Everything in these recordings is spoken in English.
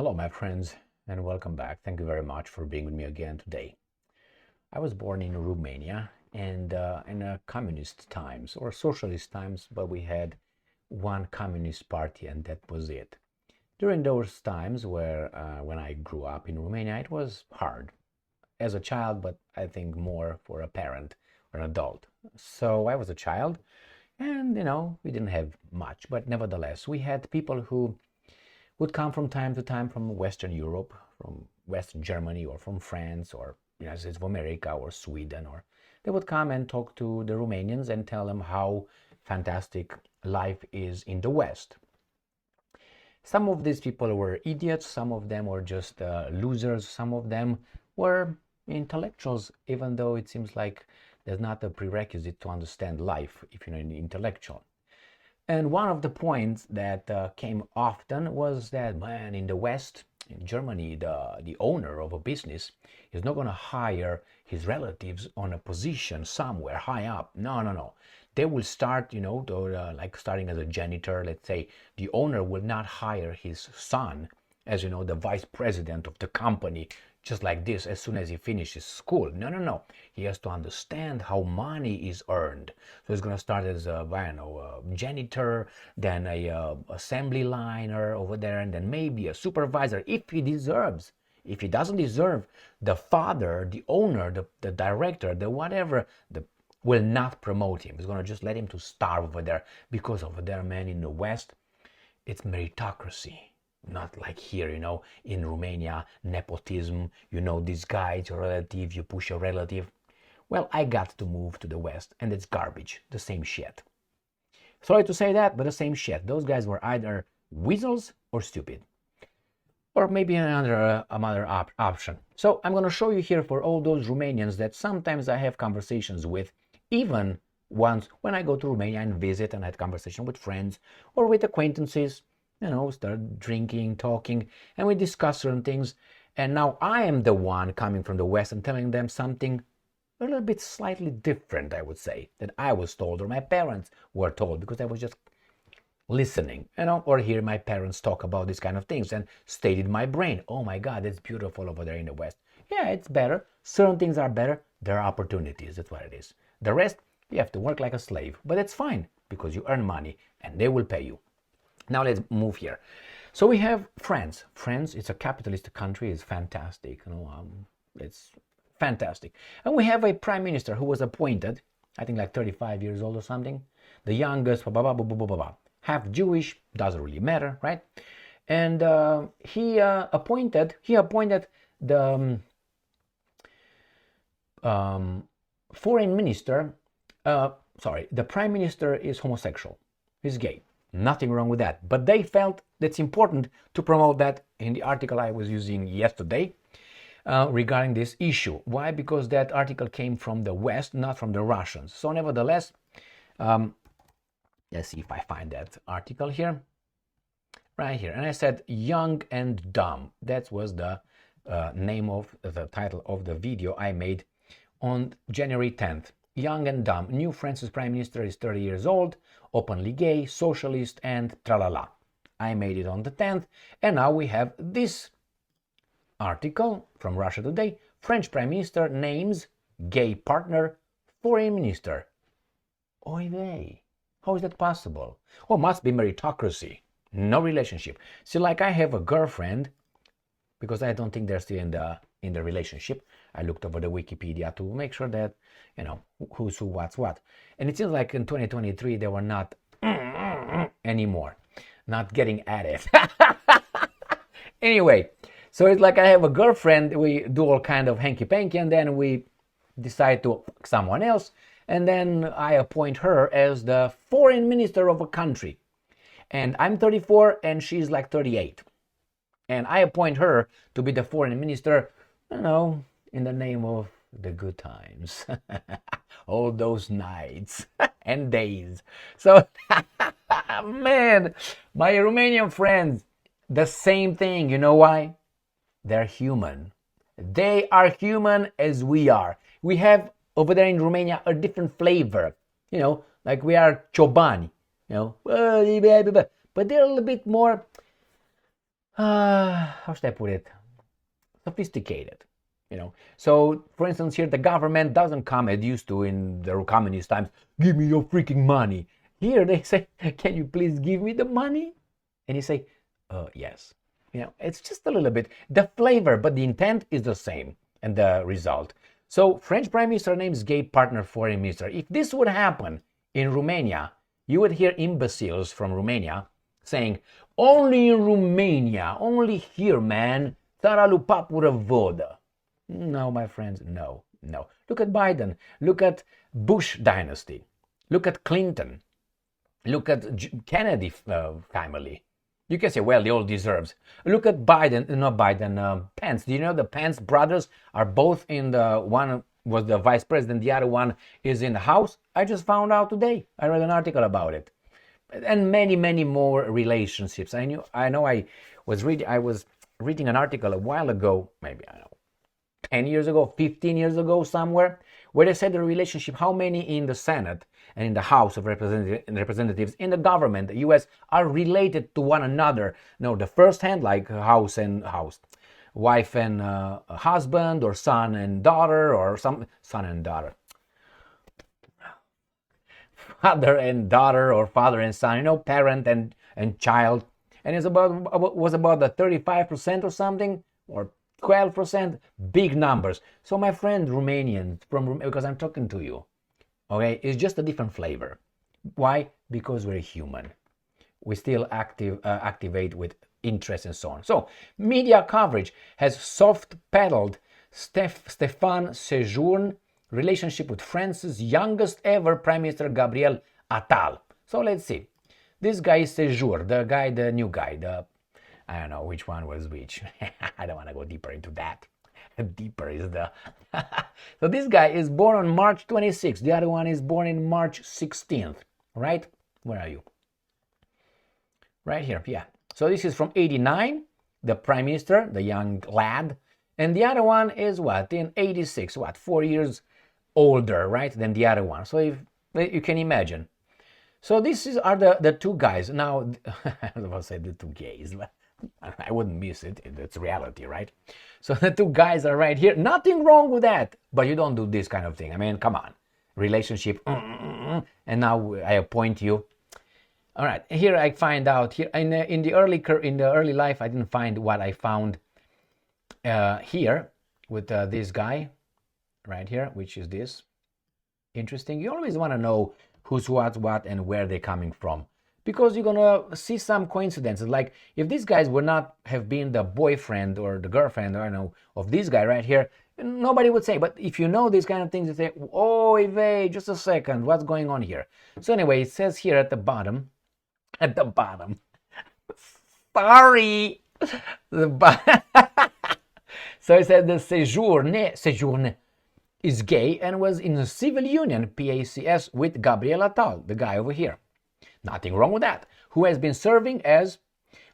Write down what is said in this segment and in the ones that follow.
Hello, my friends, and welcome back. Thank you very much for being with me again today. I was born in Romania and in communist times or socialist times, but we had one communist party and that was it. During those times when I grew up in Romania, it was hard as a child, but I think more for a parent or an adult. So I was a child and, we didn't have much, but nevertheless, we had people who would come from time to time from Western Europe, from Western Germany, or from France, or United States of America, or Sweden, or they would come and talk to the Romanians and tell them how fantastic life is in the West. Some of these people were idiots, some of them were just losers, some of them were intellectuals, even though it seems like there's not a prerequisite to understand life if you're an intellectual. And one of the points that came often was that, man, in the West, in Germany, the owner of a business is not going to hire his relatives on a position somewhere high up. No. They will start, like starting as a janitor, let's say. The owner will not hire his son as, the vice president of the company just like this as soon as he finishes school. No. He has to understand how money is earned. So he's going to start as a janitor, then a assembly liner over there, and then maybe a supervisor if he deserves. If he doesn't deserve, the father, the owner, the director, the whatever, will not promote him. He's going to just let him to starve over there, because over there, man, in the West, it's meritocracy. Not like here, in Romania, nepotism, disguise your relative, you push your relative. Well, I got to move to the West, and it's garbage, the same shit. Sorry to say that, but the same shit. Those guys were either weasels or stupid. Or maybe another option. So I'm going to show you here for all those Romanians that sometimes I have conversations with, even once when I go to Romania and visit and I had conversation with friends or with acquaintances, start drinking, talking, and we discuss certain things. And now I am the one coming from the West and telling them something a little bit slightly different, I would say, that I was told or my parents were told, because I was just listening, or hear my parents talk about these kind of things and stayed in my brain. Oh my God, it's beautiful over there in the West. Yeah, it's better. Certain things are better. There are opportunities. That's what it is. The rest, you have to work like a slave, but it's fine because you earn money and they will pay you. Now let's move here. So we have France. France, it's a capitalist country. It's fantastic. It's fantastic. And we have a prime minister who was appointed, I think like 35 years old or something. The youngest, half Jewish, doesn't really matter, right? And he appointed the foreign minister. The prime minister is homosexual. He's gay. Nothing wrong with that. But they felt that's important to promote that in the article I was using yesterday regarding this issue. Why? Because that article came from the West, not from the Russians. So nevertheless, let's see if I find that article here. Right here. And I said young and dumb. That was the name of the title of the video I made on January 10th. Young and dumb. New France's prime minister is 30 years old, openly gay, socialist, and tralala. I made it on the 10th, and now we have this article from Russia Today. French prime minister names gay partner foreign minister. Oy vey. How is that possible? Oh, must be meritocracy. No relationship. See, like I have a girlfriend, because I don't think they're still in the relationship. I looked over the Wikipedia to make sure that, who's who, what's what. And it seems like in 2023, they were not anymore. Not getting at it. Anyway, so it's like I have a girlfriend, we do all kind of hanky-panky, and then we decide to fuck someone else, and then I appoint her as the foreign minister of a country. And I'm 34 and she's like 38. And I appoint her to be the foreign minister, in the name of the good times. All those nights and days. So, man, my Romanian friends, the same thing. You know why? They're human. They are human as we are. We have over there in Romania a different flavor. Like we are ciobani. But they're a little bit more how should I put it? Sophisticated. So for instance, here the government doesn't come as used to in the communist times, give me your freaking money. Here they say, can you please give me the money? And you say, yes. It's just a little bit the flavor, but the intent is the same and the result. So French Prime Minister names gay partner foreign minister. If this would happen in Romania, you would hear imbeciles from Romania saying, only in Romania, only here, man, țara lui papură vodă. No, my friends, no. Look at Biden. Look at Bush dynasty. Look at Clinton. Look at Kennedy family. You can say, well, they all deserves. Look at Pence. Do you know the Pence brothers are both in the one was the vice president, the other one is in the House? I just found out today. I read an article about it. And many more relationships. I was reading an article a while ago, maybe, I don't know, 10 years ago, 15 years ago somewhere, where they said the relationship, how many in the Senate and in the House of Representatives, in the government, the US, are related to one another. No, the first hand, like house, wife and husband, or son and daughter, or son and daughter. Father and daughter, or father and son, parent and child. And was about the 35% or something, or 12%, big numbers. So my friend Romanian, because I'm talking to you, okay, it's just a different flavor. Why? Because we're human. We still activate with interest and so on. So media coverage has soft pedaled Stéphane Séjourne relationship with France's youngest ever Prime Minister Gabriel Attal. So let's see. This guy is Séjourne, the new guy, I don't know which one was which. I don't want to go deeper into that. Deeper is the... So this guy is born on March 26th. The other one is born in March 16th. Right? Where are you? Right here, yeah. So this is from 89, the Prime Minister, the young lad. And the other one is what? In 86, 4 years older, right, than the other one. So if you can imagine. So are the two guys. Now, I was about to say the two gays, but I wouldn't miss it. It's reality, right? So the two guys are right here. Nothing wrong with that. But you don't do this kind of thing. I mean, come on. Relationship. And now I appoint you. All right. Here I find out. Here in the early life, I didn't find what I found here with this guy right here, which is this. Interesting. You always want to know who's what, and where they're coming from. Because you're gonna see some coincidences. Like if these guys would not have been the boyfriend or the girlfriend, I don't know, of this guy right here, nobody would say. But if you know these kind of things, you say, oh, wait, just a second, what's going on here? So anyway, it says here at the bottom, sorry, so it said the Séjourne is gay and was in a civil union, PACS, with Gabriel Attal, the guy over here. Nothing wrong with that. Who has been serving as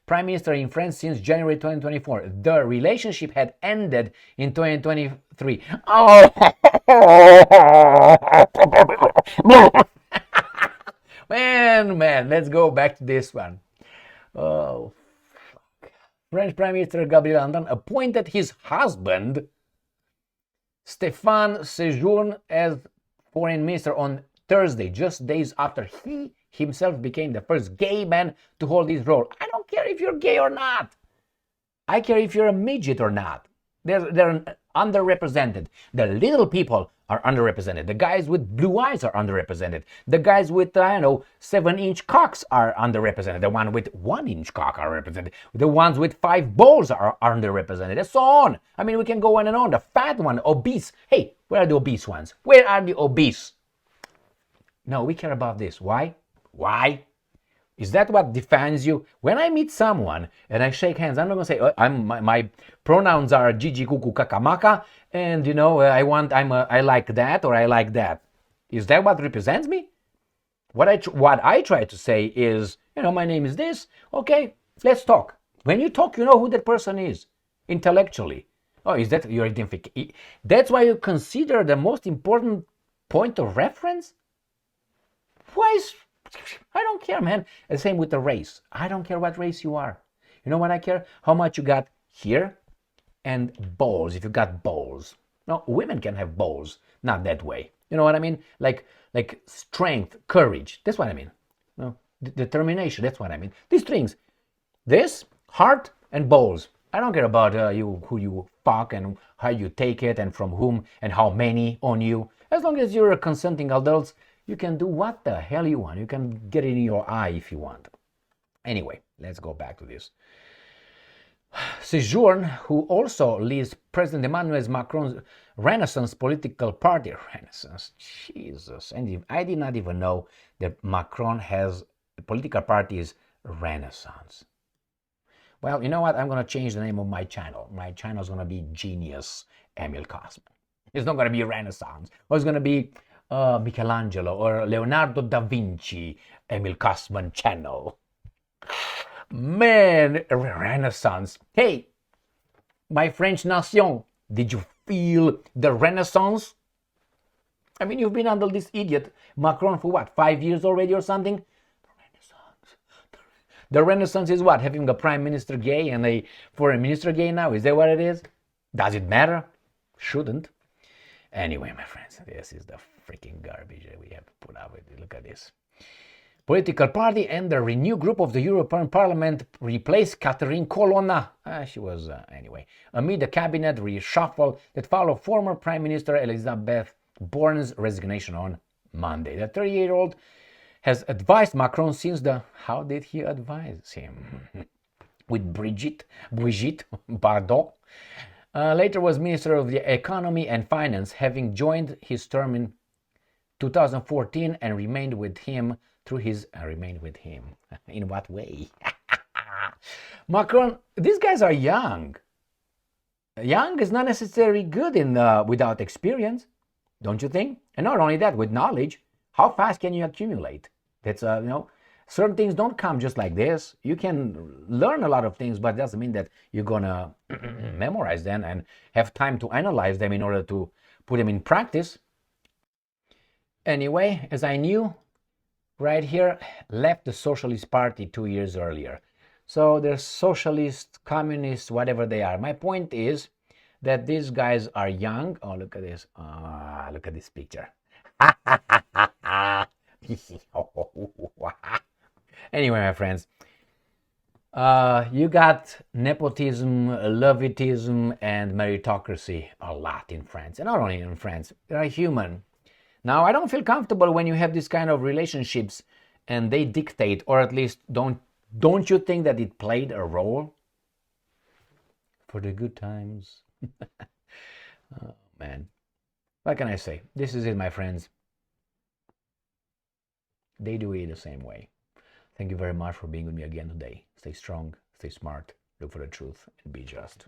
Prime Minister in France since January 2024. The relationship had ended in 2023. Oh! man, let's go back to this one. Oh, fuck. French Prime Minister Gabriel Attal appointed his husband, Stéphane Séjourne, as foreign minister on Thursday, just days after he himself became the first gay man to hold this role. I don't care if you're gay or not. I care if you're a midget or not. They're underrepresented. The little people are underrepresented. The guys with blue eyes are underrepresented. The guys with, 7-inch cocks are underrepresented. The one with 1-inch cock are represented. The ones with 5 balls are underrepresented, and so on. I mean, we can go on and on. The fat one, obese. Hey, where are the obese ones? Where are the obese? No, we care about this. Why? Why? Is that what defines you? When I meet someone and I shake hands, I'm not gonna say my pronouns are Gigi Kuku Kakamaka, and I like that or I like that. Is that what represents me? What I try to say is, my name is this. Okay, let's talk. When you talk, you know who that person is intellectually. Oh, is that your identification? That's why you consider the most important point of reference. Why is I don't care, man. The same with the race. I don't care what race you are. You know what I care? How much you got here and balls, if you got balls. No, women can have balls, not that way. You know what I mean? Like strength, courage. That's what I mean. No, determination. That's what I mean. These things, this heart and balls. I don't care about you, who you fuck and how you take it and from whom and how many on you. As long as you're a consenting adults, you can do what the hell you want. You can get it in your eye if you want. Anyway, let's go back to this. Séjourne, who also leads President Emmanuel Macron's Renaissance political party. Renaissance, Jesus. And I did not even know that Macron has a political party is Renaissance. Well, you know what? I'm going to change the name of my channel. My channel is going to be Genius Emil Kosman. It's not going to be Renaissance. Or it's going to be Michelangelo or Leonardo da Vinci Emil Kosman channel. Man, Renaissance. Hey, my French nation, did you feel the Renaissance? I mean, you've been under this idiot Macron for what, 5 years already or something? The Renaissance is what? Having a prime minister gay and a foreign minister gay now? Is that what it is? Does it matter? Shouldn't. Anyway, my friends, this is the freaking garbage that we have to put up with. Look at this. Political party and the Renew group of the European Parliament replaced Catherine Colonna. She was, anyway, amid the cabinet reshuffle that followed former Prime Minister Elizabeth Borne's resignation on Monday. The 38-year-old has advised Macron since the... How did he advise him? With Brigitte Bardot. Later was Minister of the Economy and Finance, having joined his term in 2014 and remained with him through his... remained with him. In what way? Macron, these guys are young. Young is not necessarily good in without experience, don't you think? And not only that, with knowledge, how fast can you accumulate? That's certain things don't come just like this. You can learn a lot of things, but it doesn't mean that you're gonna memorize them and have time to analyze them in order to put them in practice. Anyway, as I knew, right here, left the Socialist Party 2 years earlier. So they're socialist, communist, whatever they are. My point is that these guys are young. Oh, look at this. Look at this picture. Anyway, my friends, you got nepotism, lovitism, and meritocracy a lot in France. And not only in France, they are human. Now, I don't feel comfortable when you have this kind of relationships and they dictate, or at least don't you think that it played a role for the good times? Oh, man. What can I say? This is it, my friends. They do it the same way. Thank you very much for being with me again today. Stay strong, stay smart, look for the truth, and be just.